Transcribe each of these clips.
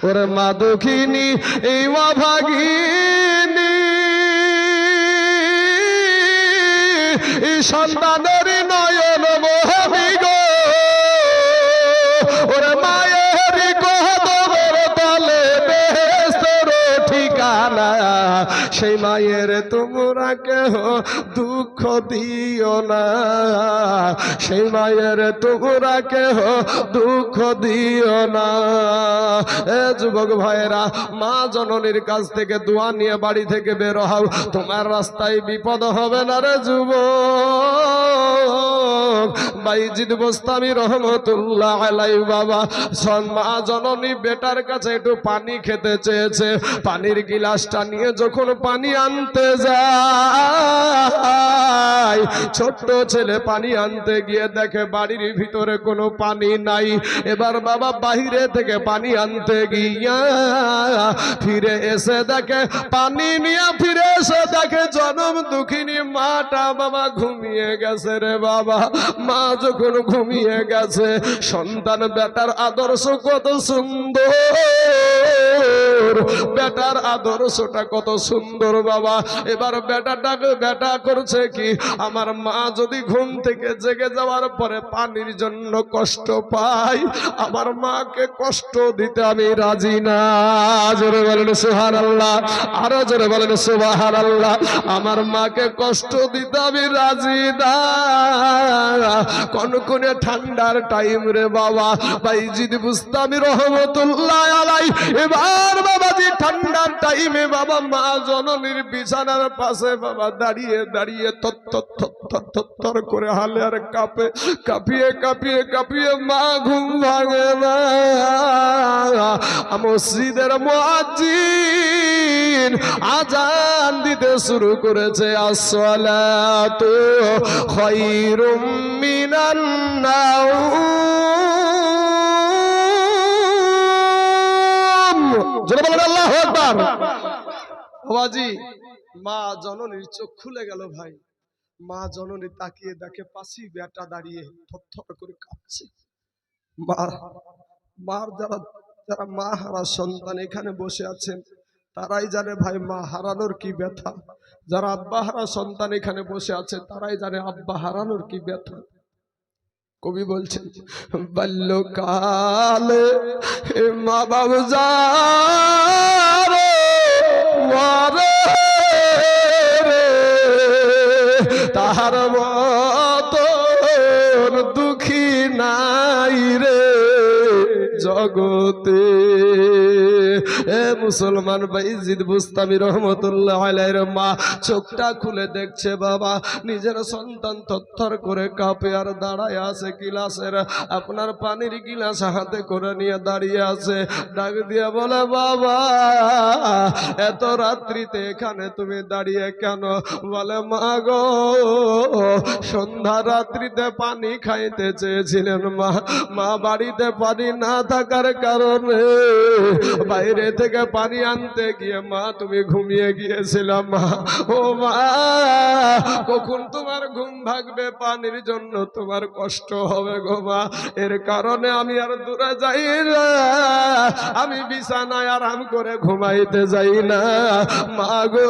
ওরে মা দুঃখিনী এই মা ভাগিনী এই সন্তানের নয়ন মোহনী গো ওরে মায়ের কদমের তলে বেহেশতের ঠিকানা সেই মায়ের তোমরা কেহ দুঃখ দিও না সেই মায়ের তোমরা কেহ দুঃখ দিও না। এ যুবক ভাইরা মা জননীর কাছ থেকে দোয়া নিয়ে বাড়ি থেকে বের হও, তোমার রাস্তায় বিপদ হবে না রে যুবক। বাইজিদ বোস্তামি রহমতুল্লাহ আলাইহি বাবা মা জননী বেটার কাছে একটু পানি খেতে চেয়েছে, পানির গিলাসটা নিয়ে যখন পানি আনতে যায় ছোট্ট ছেলে পানি আনতে গিয়ে দেখে বাড়ির ভিতরে কোনো পানি নাই। এবার বাবা বাহিরে থেকে পানি আনতে গিয়া ফিরে এসে দেখে পানি নিয়ে ফিরে এসে দেখে জনম দুঃখিনী মাটা বাবা ঘুমিয়ে গেছে রে বাবা। মা যখন ঘুমিয়ে গেছে সন্তান বেটার আদর্শ কত সুন্দর, বেটার আদর্শটা কত সুন্দর বাবা। এবার বেটাটাকে বেটা করছে কি আমার মা যদি ঘুম থেকে জেগে যাওয়ার পরে পানির জন্য কষ্ট পাই আমার মাকে কষ্ট দিতে আমি রাজি না। জোরে বলেন সুবহানাল্লাহ, আরো জোরে বলেন সুবহানাল্লাহ। আমার মাকে কষ্ট দিতে আমি রাজি না। কনকনে ঠান্ডার টাইম রে বাবা বাইজিদ বুস্তামি রহমতুল্লাহ আলাইহি এবার বাবাজি ঠান্ডার টাইমে বাবা মা জননীর বিছানার পাশে বাবা দাঁড়িয়ে দাঁড়িয়ে থর করে হালে আর কাঁপে, কাঁপিয়ে কাঁপিয়ে কাঁপিয়ে মা ঘুম ভাঙে না। মসজিদের মুয়াজ্জিন আজান দিতে শুরু করেছে, আসসালাতু খায়রুম মিনান নাওম। জোরে বলেন আল্লাহু আকবার। বাবাজি মা জননীর চোখ খুলে গেল ভাই। মা জননী তাকিয়ে দেখে পাশি বেটা দাঁড়িয়ে থরথর করে কাঁপছে। মার যারা যারা মা হারা সন্তান এখানে বসে আছেন তারাই জানে ভাই মা হারানোর কি ব্যথা। যারা আব্বা হারা সন্তান এখানে বসে আছে তারাই জানে আব্বা হারানোর কি ব্যথা। কবি বলছেন বাল্যকালে মা বাবু যারে তাহার মতন দুঃখী নাই রে জগতে। এ মুসলমান বাইজিদ বুস্তামি রহমতুল্লাহ আলাইহির মা চোখটা খুলে দেখছে বাবা নিজের সন্তান থরথর করে কাঁপে আর দাঁড়ায় আছে গিলাসের আপনার পানির গিলাস হাতে করে নিয়ে দাঁড়িয়ে আছে। ডাক দিয়ে বলে বাবা এত রাত্রিতে এখানে তুমি দাঁড়িয়ে কেন? বলে মা গো সন্ধ্যা রাত্রিতে পানি খাইতে চেয়েছিলেন মা, মা বাড়িতে পানি না থাকার কারণে বাইরে থেকে পানি আনতে গিয়ে মা তুমি ঘুমিয়ে গিয়েছিলাম মা। ও মা কখন তোমার ঘুম ভাগবে পানির জন্য তোমার কষ্ট হবে গো মা। এর কারণে আমি আর দূরে যাই না, আমি বিছানায় আরাম করে ঘুমাইতে যাই না মা গো।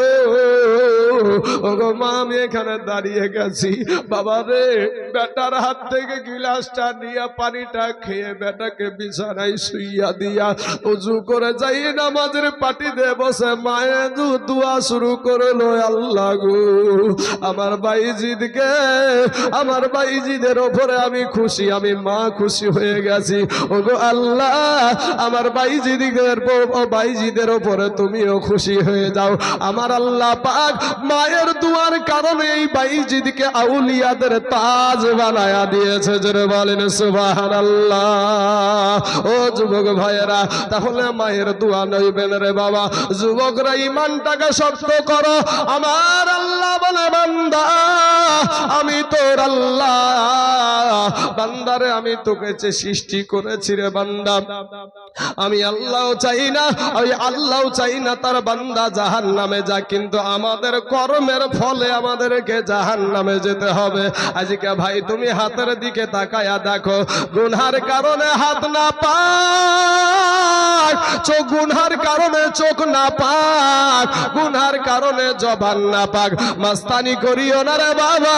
ও গো মা আমি এখানে দাঁড়িয়ে গেছি বাবা রে। বেটার হাত থেকে গিলাসটা নিয়ে পানিটা খেয়ে বেটাকে বিছানায় শুইয়া দিয়া উজু করে যাই নামাজের পাটিতে বসে মায়ের দোয়া শুরু করলো, আল্লাহ গো আমার বাইজিদকে আমার বাইজিদের ওপরে আমি খুশি, আমি মা খুশি হয়ে গেছি। ও গো আল্লাহ আমার বাইজিদের ওপরে তুমিও খুশি হয়ে যাও। আমার আল্লাহ পাক মায়ের দুয়ার কারণে এই বাইজিদকে আউলিয়াদের তাজ বানায়া দিয়েছে। জোরে বলেন সুবহানাল্লাহ। ও যুবক ভাইয়েরা তাহলে মায়ের দোয়া নইবেন রে বাবা। যুবকরা ইমানটাকে শক্ত করো। আমার আল্লাহ বলে বান্দা আমি তোর আল্লাহ, বান্দারে আমি তোকে সৃষ্টি করেছি রে বান্দা। আমি আল্লাহ চাই না, ওই আল্লাহ চাই না তার বান্দা জাহান্নামে যা, কিন্তু আমাদের কর্মের ফলে আমাদেরকে জাহান্নামে যেতে হবে। আজকে ভাই তুমি হাতের দিকে তাকায়া দেখো, গুনার কারণে হাত না পাক চোখ গুনহার কারণে চোখ না পাক, গুনহার কারণে জবান না পাক, মাস্তানি করিও না রে বাবা।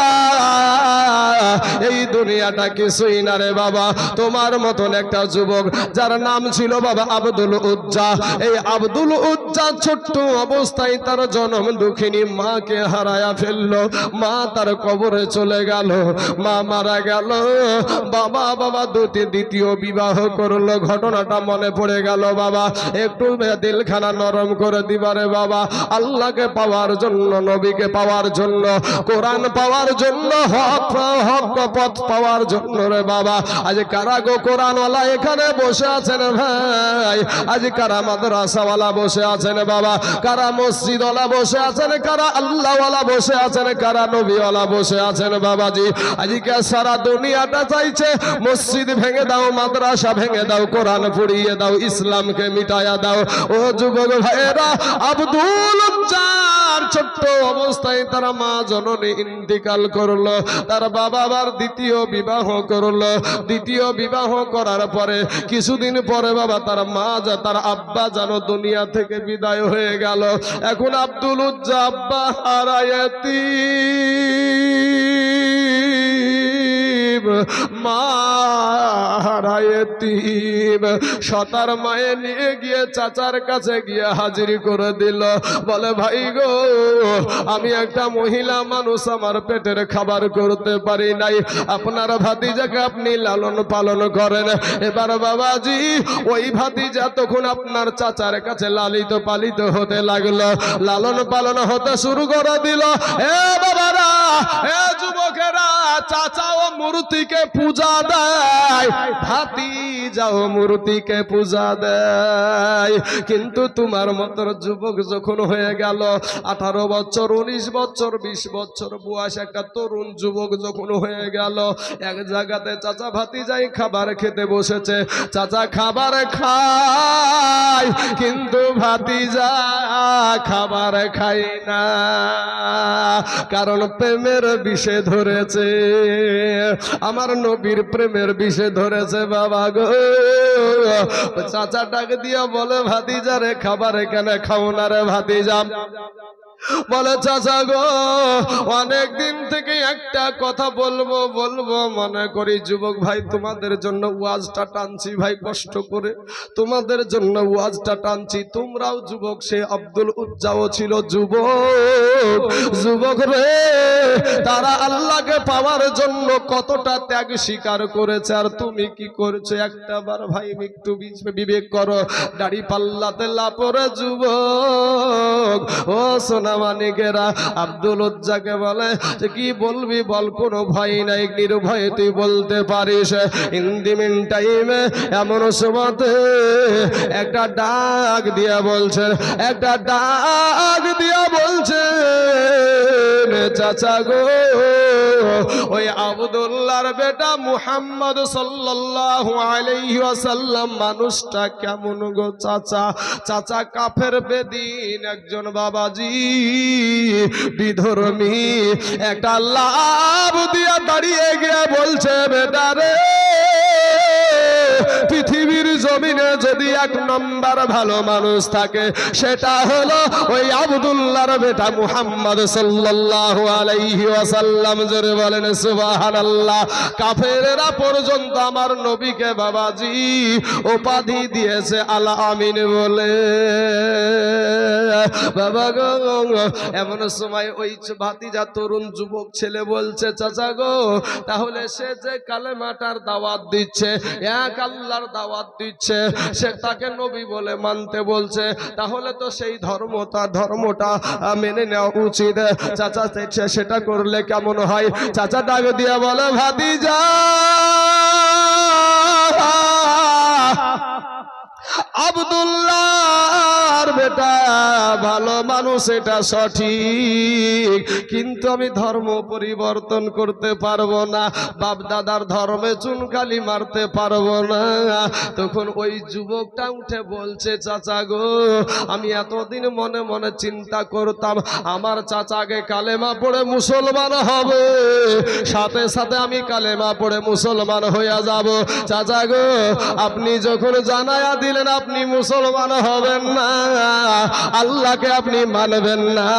এই দুনিয়াটা কিছুই না রে বাবা। তোমার মতন একটা যুবক যার নাম ছিল বাবা আব্দুল উজ্জা, এই আব্দুল উজ্জা ছোট্ট অবস্থায় তার জন্ম দুঃখিনী মাকে হারায়া ফেললো। মা তার কবরে চলে গেল, মা মারা গেল। বাবা দ্বিতীয় বিবাহ করলো। ঘটনাটা মনে পড়ে গেল বাবা, একটু দিলখানা নরম করে দিবারে বাবা। আল্লাহকে পাওয়ার জন্য, নবীকে পাওয়ার জন্য, কোরআন পাওয়ার জন্য, হক পথ পাওয়ার জন্য রে বাবা। আজ কারা গো কোরআনওয়ালা এখানে বসে আছেন ভাই? আজ কারা মাদ্রাসাওয়ালা বসে আছেন বাবা? কারা মসজিদওয়ালা বসে আছেন? কারা আল্লাহওয়ালা বসে আছেন? কারা নবীওয়ালা বসে আছেন বাবাজি? আজকে সারা দুনিয়াটা চাইছে মসজিদ ভেঙে দাও, মাদ্রাসা ভেঙে দাও, কোরআন পুড়িয়ে দাও, ইসলামকে মিটায়া দাও। ও যুবক ভাইয়েরা, আব্দুল উজ্জার ছোট্ট অবস্থায় তার মা জননী ইন্তিকাল করলো। তার বাবা আবার দ্বিতীয় বিবাহ করলো। দ্বিতীয় বিবাহ করার পরে কিছুদিন পরে বাবা তার মা তার আব্বা যেন দুনিয়া থেকে বিদায় হয়ে গেল। এখন আব্দুল উজ্জা আব্বা হারায়াতি, মা হারায়াতিম। সতার মায়ে নিয়ে গিয়ে চাচার কাছে গিয়ে হাজির করে দিল। বলে ভাই গো, আমি একটা মহিলা মানুষ, আমার পেটের খাবার করতে পারি নাই, আপনার ভাতিজাকে আপনি লালন পালন করেন। এবার বাবাজি ওই ভাতিজা তখন আপনার চাচার কাছে লালিত পালিত হতে লাগলো, লালন পালন হতে শুরু করে দিল। এ বাবারা, এ যুবকেরা, চাচাও মূর্তিকে পূজা দেয়, ভাতিজাও মূর্তিকে পূজা দেয়। কিন্তু তোমার মতন যুবক যখন হয়ে গেল 18 বছর, 19 বছর, 20 বছর বয়স একটা তরুণ যুবক যখন হয়ে গেল, এক জায়গাতে চাচা ভাতিজাই খাবার খেতে বসেছে। চাচা খাবার খায় কিন্তু ভাতিজা খাবার খায় না, কারণ প্রেমের বিষে ধরেছে। আমার নবীর প্রেমের বিষে ধরেছে বাবা গো। চাচা ডাক দিয়া বলে, ভাতিজা রে খাবার কেন খাও না রে ভাতিজা? বলে চাচা গো, অনেক দিন থেকে একটা কথা বলবো মনে করি। যুবক ভাই, তোমাদের জন্য ওয়াজটা টানছি ভাই, কষ্ট করে তোমাদের জন্য ওয়াজটা টানছি। তোমরাও যুবক, সে আব্দুল উজ্জাও ছিল যুবক রে। তারা আল্লাহকে পাওয়ার জন্য কতটা ত্যাগ স্বীকার করেছে, আর তুমি কি করছো? একটা বার ভাই একটু বিবেক করো। দাড়ি পাল্লাতে লাপরে যুবক, ও সোনা মানিকেরা, আব্দুল উজ্জাকে বলে যে কি বলবি বল, কোনো ভয় নাই, নির্ভয়ে তুই বলতে পারিস। ইন দি মিন টাইমে এমন সময়তে একটা ডাক দিয়া বলছে, একটা ডাক দিয়া বলছে, চাচা গো, ওই আব্দুল্লাহর বেটা মুহাম্মদ সাল্লাল্লাহু আলাইহি ওয়াসাল্লাম মানুষটা কেমন গো চাচা? চাচা কাফের বেদিন একজন বাবাজি, বিধর্মী, একটা লাভ দিয়া দাঁড়িয়ে গিয়ে বলছে, বেটা রে, পৃথিবীর জমিনে যদি এক নম্বর ভালো মানুষ থাকে সেটা হলো ওই আব্দুল্লাহর বেটা মুহাম্মদ সাল্লাল্লাহু আলাইহি ওয়াসাল্লাম। জোরে বলেন সুবহানাল্লাহ। কাফেরেরা পর্যন্ত আমার নবীকে বাবাজি উপাধি দিয়েছে আল আমিন বলে। বাবা গো, এমন সময় ওই ভাতিজা তরুণ যুবক ছেলে বলছে, চাচা গো, তাহলে সে যে কালেমাটার দাওয়াত দিচ্ছে, এক আল্লাহর দাওয়াত দিচ্ছে, সে তাকে নবী বলে মানতে বলছে, তাহলে তো সেই ধর্মটা মেনে নেওয়া উচিত। চাচা সেটা করলে কেমন হয়? চাচা ডাক দিয়ে বলে, ভাতিজা, আব্দুল্লাহর বেটা ভালো মানুষ, এটা সঠিক, কিন্তু আমি ধর্ম পরিবর্তন করতে পারবো না, বাপ দাদার ধর্মে চুনকালি মারতে পারবো না। তখন ওই যুবকটা উঠে বলছে, চাচা গো, আমি এতদিন মনে মনে চিন্তা করতাম আমার চাচাকে কালেমা পড়ে মুসলমান হবে, সাথে সাথে আমি কালেমা পড়ে মুসলমান হইয়া যাব। চাচা গো, আপনি যখন জানায়া দিলেন আপনি মুসলমান হবেন না, আল্লাহকে আপনি মানবেন না,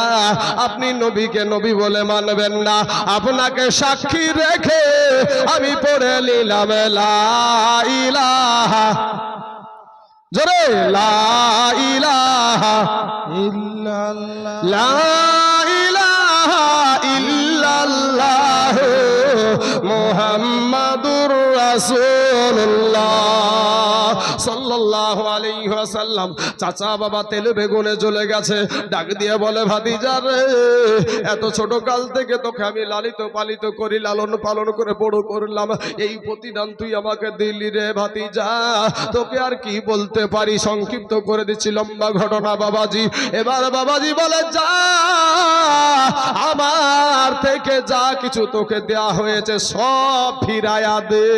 আপনি নবীকে নবী বলে মানবেন না, আপনাকে সাক্ষী রেখে আমি পড়ে নিলাম লা ইলাহা, জোরে লা ইলাহা ইল্লাল্লাহ, লা ইলাহা ইল্লাল্লাহ মুহাম্মাদুর রাসূলুল্লাহ সাল্লাল্লাহু আলাইহি ওয়াসাল্লাম। চাচা বাবা তেলে বেগুনে জ্বলে গেছে, ডাক দিয়ে বলে, ভাতিজা রে, এত ছোট কাল থেকে তোকে আমি লালিত পালিত করি, লালন পালন করে বড় করলাম, এই প্রতিদান তুই আমাকে দিলি রে ভাতিজা, তোকে আর কি বলতে পারি, সংক্ষিপ্ত করে দিচ্ছি লম্বা ঘটনা বাবাজি। এবার বাবাজি বলে, যা আমার থেকে যা কিছু তোকে দেয়া হয়েছে সব ফিরায়া দে।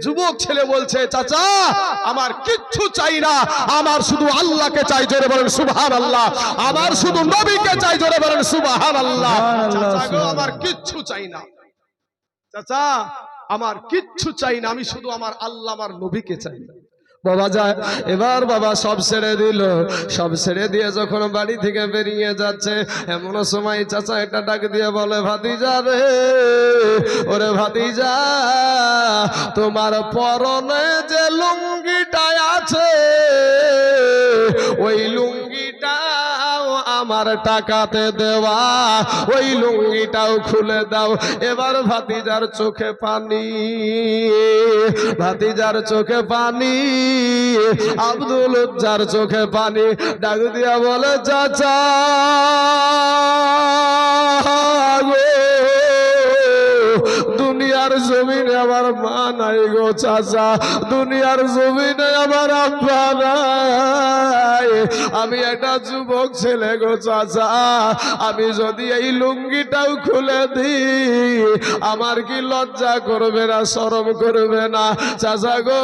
যুবক ছেলে বলছে, চাচা আমার কিচ্ছু চাই না, আমার শুধু আল্লাহকে চাই, জোরে বলেন সুবহানাল্লাহ, আমার শুধু নবীকে চাই, জোরে বলেন সুবহানাল্লাহ। চাচা গো, আমার কিচ্ছু চাই না, চাচা আমার কিচ্ছু চাই না, আমি শুধু আমার আল্লাহ আমার নবীকে চাই। বাবা যায়, এবার বাবা সব ছেড়ে দিল, সব ছেড়ে দিয়ে যখন বাড়ি থেকে বেরিয়ে যাচ্ছে, এমন সময় চাচা একটা ডাক দিয়ে বলে, ভাতিজা রে, ওরে ভাতিজা, তোমার পরনে যে লুঙ্গিটা আছে ওই লুঙ্গিটাও আমার টাকাতে দেওয়া, ওই লুঙ্গিটাও খুলে দাও। এবার ভাতিজার চোখে পানি, ভাতিজার চোখে পানি, আব্দুল উজ্জার চোখে পানি, ডাক দিয়া বলে, চাচা দুনিয়ার জমিনে আমার মা নাই গো চাচা, দুনিয়ার জমিনে আমার আব্বা নাই, আমি একটা যুবক ছেলে গো চাচা, আমি যদি এই লুঙ্গিটাও খুলে দিই আমার কি লজ্জা করবে না, শরম করবে না? চাচা গো,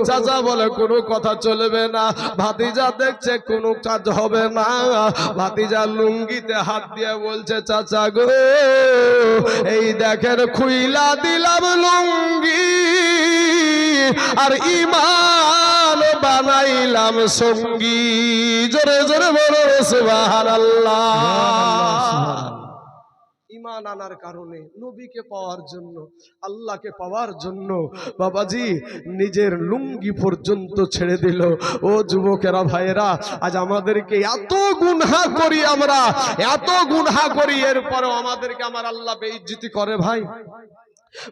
চাচা বলে কোনো কথা চলবে না। ভাতিজা দেখছে কোনো কাজ হবে না, ভাতিজা লুঙ্গিতে হাত দিয়ে বলছে, চাচা গো, এই দেখেন খুইলা দিলাম লুঙ্গি, আর ইমান বানাইলাম সঙ্গী, জোরে জোরে বলো সুবহানাল্লাহ। ইমান আনার কারণে, নবীকে পাওয়ার জন্য, আল্লাহকে পাওয়ার জন্য বাবাজি নিজের লুঙ্গি পর্যন্ত ছেড়ে দিল। ও যুবকেরা ভাইয়েরা, আজ আমাদেরকে এত গুনাহ করি, আমরা এত গুনাহ করি, এরপরেও আমাদেরকে আমার আল্লাহ বেইজ্জতি করে ভাই,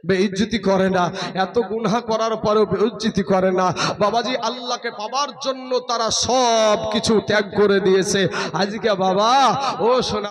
বেইজ্জতি করে না, এত গুনাহ করার পরেও বেইজ্জতি করে না বাবাজি। আল্লাহকে পাওয়ার জন্য তারা সব কিছু ত্যাগ করে দিয়েছে। আজকে বাবা ও সোনা